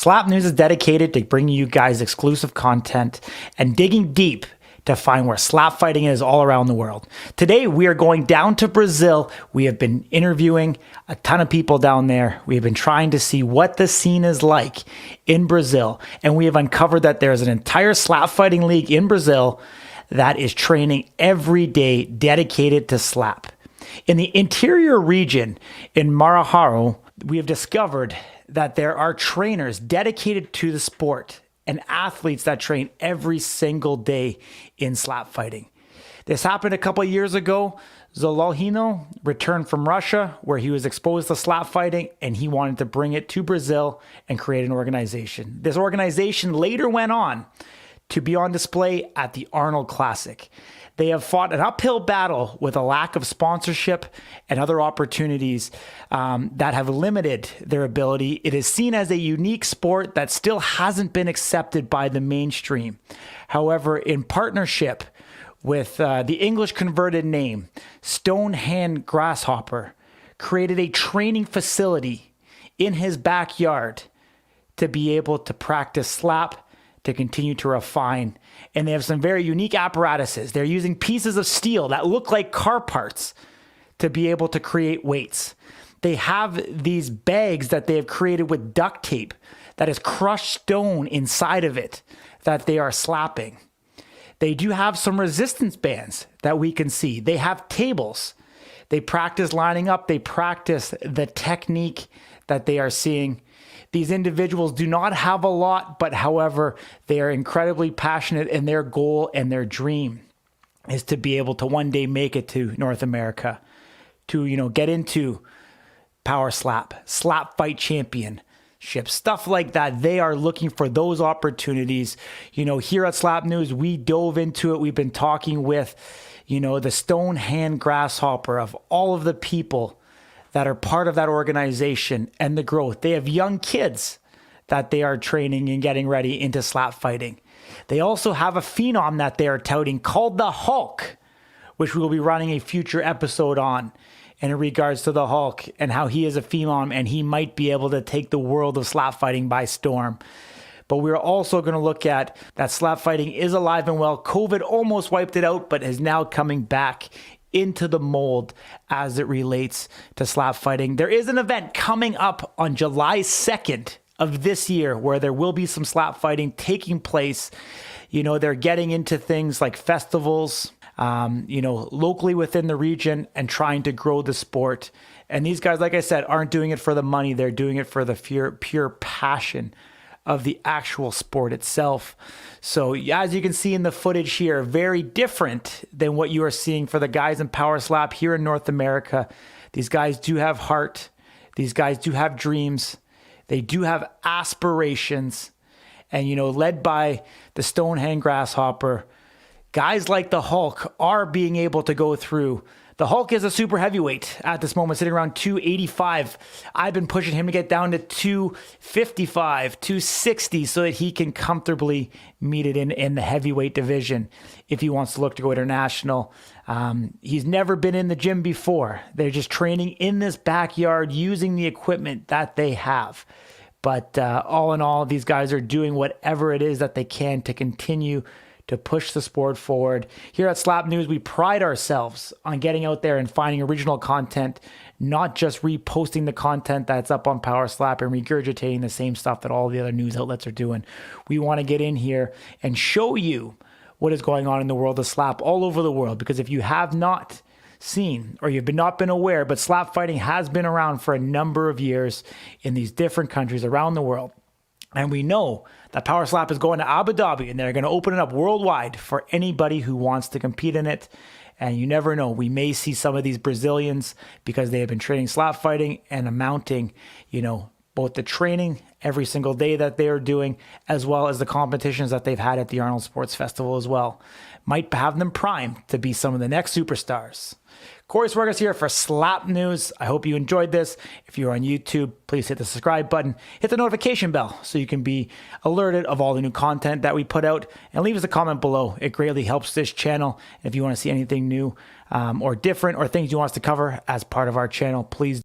Slap News is dedicated to bringing you guys exclusive content and digging deep to find where slap fighting is all around the world. Today, we are going down to Brazil. We have been interviewing a ton of people down there. We have been trying to see what the scene is like in Brazil. And we have uncovered that there's an entire slap fighting league in Brazil that is training every day dedicated to slap. In the interior region in Maranhão, we have discovered that there are trainers dedicated to the sport and athletes that train every single day in slap fighting. This happened a couple of years ago. Zolohino returned from Russia where he was exposed to slap fighting, and he wanted to bring it to Brazil and create an organization. This organization later went on to be on display at the Arnold Classic. They have fought an uphill battle with a lack of sponsorship and other opportunities that have limited their ability. It is seen as a unique sport that still hasn't been accepted by the mainstream. However, in partnership with the English converted name, Stone Hand Grasshopper, created a training facility in his backyard to be able to practice slap, to continue to refine. And they have some very unique apparatuses. They're using pieces of steel that look like car parts to be able to create weights. They have these bags that they have created with duct tape that is crushed stone inside of it that they are slapping. They do have some resistance bands that we can see. They have tables. They practice lining up. They practice the technique that they are seeing. These individuals do not have a lot, but however, they are incredibly passionate, and their goal and their dream is to be able to one day make it to North America, to, get into power slap fight championship, stuff like that. They are looking for those opportunities. Here at Slap News, we dove into it. We've been talking with, the Stone Hand Grasshopper of all of the people that are part of that organization and the growth. They have young kids that they are training and getting ready into slap fighting. They also have a phenom that they are touting called the Hulk, which we will be running a future episode on in regards to the Hulk and how he is a phenom and he might be able to take the world of slap fighting by storm. But we're also going to look at that slap fighting is alive and well. COVID almost wiped it out, but is now coming back into the mold as it relates to slap fighting. There is an event coming up on July 2nd of this year where there will be some slap fighting taking place. They're getting into things like festivals, locally within the region and trying to grow the sport. And these guys, like I said, aren't doing it for the money. They're doing it for the pure passion of the actual sport itself. So as you can see in the footage here, very different than what you are seeing for the guys in Power Slap here in North America. These guys do have heart. These guys do have dreams. They do have aspirations. And, led by the Stone Hand Grasshopper, guys like the Hulk are being able to go through. The Hulk is a super heavyweight at this moment, sitting around 285. I've been pushing him to get down to 255, 260, so that he can comfortably meet it in the heavyweight division if he wants to look to go international. He's never been in the gym before. They're just training in this backyard using the equipment that they have. But all in all, these guys are doing whatever it is that they can to continue to push the sport forward. Here at Slap News, we pride ourselves on getting out there and finding original content, not just reposting the content that's up on Power Slap and regurgitating the same stuff that all the other news outlets are doing. We want to get in here and show you what is going on in the world of slap all over the world, because if you have not seen or you've not been aware, but slap fighting has been around for a number of years in these different countries around the world. And we know that Power Slap is going to Abu Dhabi, and they're going to open it up worldwide for anybody who wants to compete in it. And you never know, we may see some of these Brazilians, because they have been training slap fighting and amounting, both the training every single day that they are doing, as well as the competitions that they've had at the Arnold Sports Festival as well. Might have them primed to be some of the next superstars. Corey Swergas here for Slap News. I hope you enjoyed this. If you're on YouTube, please hit the subscribe button, hit the notification bell so you can be alerted of all the new content that we put out, and leave us a comment below. It greatly helps this channel. If you want to see anything new or different or things you want us to cover as part of our channel, please